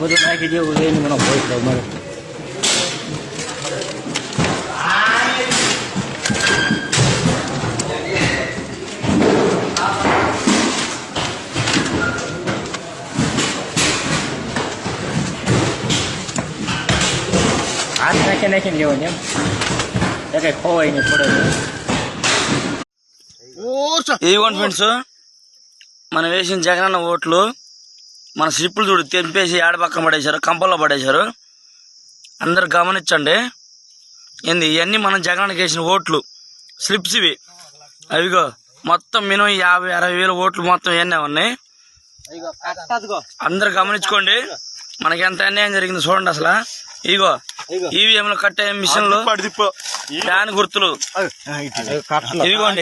మనం పోయిస్తాం మరి nakin yun yan. Okay, koy ni pura. ఇదిగోండి ఫ్రెండ్స్, మనం వేసిన జగనన్న ఓట్లు మన స్లిప్పులు చూడు తెంపేసి ఏడపక్కన పడేశారు, కంపల్లో పడేశారు. అందరు గమనించండి. ఏంది ఇవన్నీ మనం జగనన్నకి వేసిన ఓట్లు స్లిప్స్ ఇవి. అవిగో మొత్తం మినిమం 50-60 వేల ఓట్లు మొత్తం ఇవన్నీ ఉన్నాయి. అందరు గమనించుకోండి, మనకి ఎంత అన్యాయం జరిగింది చూడండి. అసలు ఇగో ఈవీఎంలో కట్టే మిషన్లు ఫ్యాన్ గుర్తులు ఇదిగోండి.